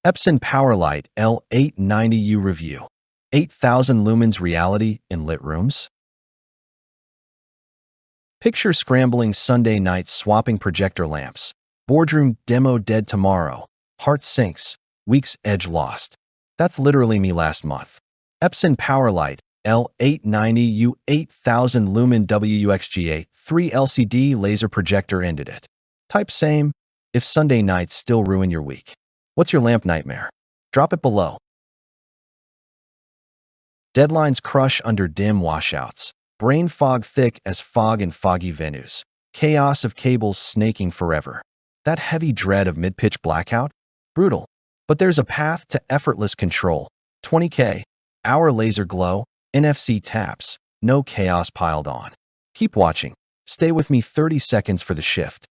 Epson PowerLite L890U review. 8,000 lumens reality in lit rooms. Picture scrambling Sunday nights swapping projector lamps. Boardroom demo dead tomorrow. Heart sinks. Week's edge lost. That's literally me last month. Epson PowerLite L890U 8000 lumen WUXGA 3 LCD laser projector ended it. Type same if Sunday nights still ruin your week. What's your lamp nightmare? Drop it below. Deadlines crush under dim washouts. Brain fog thick as fog in foggy venues. Chaos of cables snaking forever. That heavy dread of mid-pitch blackout? Brutal. But there's a path to effortless control. 20K. Hour laser glow. NFC taps. No chaos piled on. Keep watching. Stay with me 30 seconds for the shift.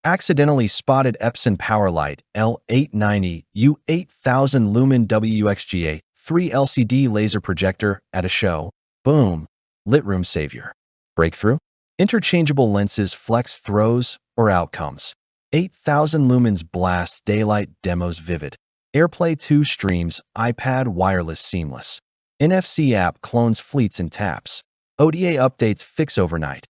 Accidentally spotted Epson PowerLite L890U 8000 lumen WUXGA 3 LCD laser projector at a show. Boom. Lit room savior. Breakthrough? Interchangeable lenses flex throws or outcomes. 8,000 lumens blasts daylight demos vivid. AirPlay 2 streams iPad wireless seamless. NFC app clones fleets and taps. ODA updates fix overnight.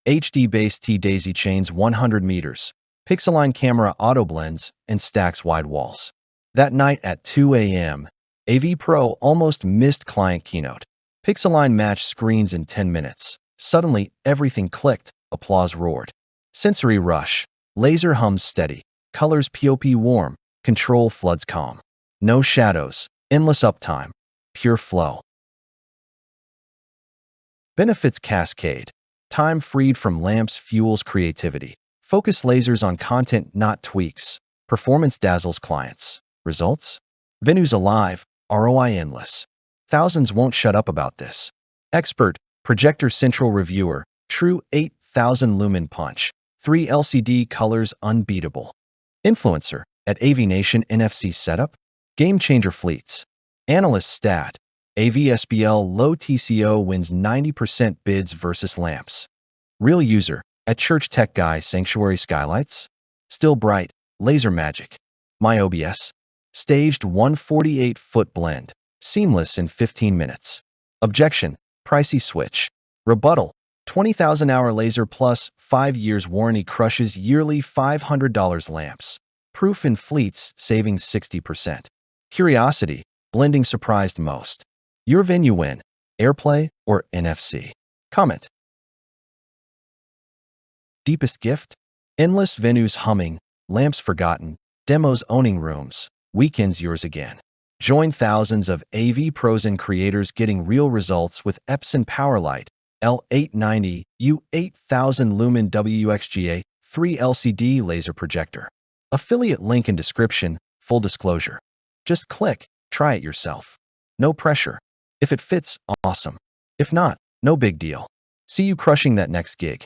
HDBaseT daisy chains 100 meters. PixAlign camera auto blends and stacks wide walls. That night at 2 a.m., AV Pro almost missed client keynote. PixAlign matched screens in 10 minutes. Suddenly, everything clicked, applause roared. Sensory rush. Laser hums steady. Colors POP warm. Control floods calm. No shadows. Endless uptime. Pure flow. Benefits cascade. Time freed from lamps fuels creativity. Focus lasers on content, not tweaks. Performance dazzles clients. Results? Venues alive. ROI endless. Thousands won't shut up about this. Expert. Projector Central Reviewer. True 8000 lumen punch. 3 LCD colors unbeatable. Influencer. At AV Nation NFC setup. Game changer fleets. Analyst stat. AVSBL low TCO wins 90% bids versus lamps. Real user. At Church Tech Guy Sanctuary Skylights. Still bright. Laser magic. My OBS. Staged 148-foot blend. Seamless in 15 minutes. Objection. Pricey switch. Rebuttal. 20,000 hour laser plus 5 years warranty crushes yearly $500 lamps. Proof in fleets saving 60%. Curiosity. Blending surprised most. Your venue win. AirPlay or NFC? Comment. Deepest gift? Endless venues humming, lamps forgotten, demos owning rooms, weekends yours again. Join thousands of AV pros and creators getting real results with Epson PowerLite L890U 8000 lumen WUXGA 3 LCD laser projector. Affiliate link in description. Full disclosure. Just click, try it yourself. No pressure. If it fits, awesome. If not, no big deal. See you crushing that next gig.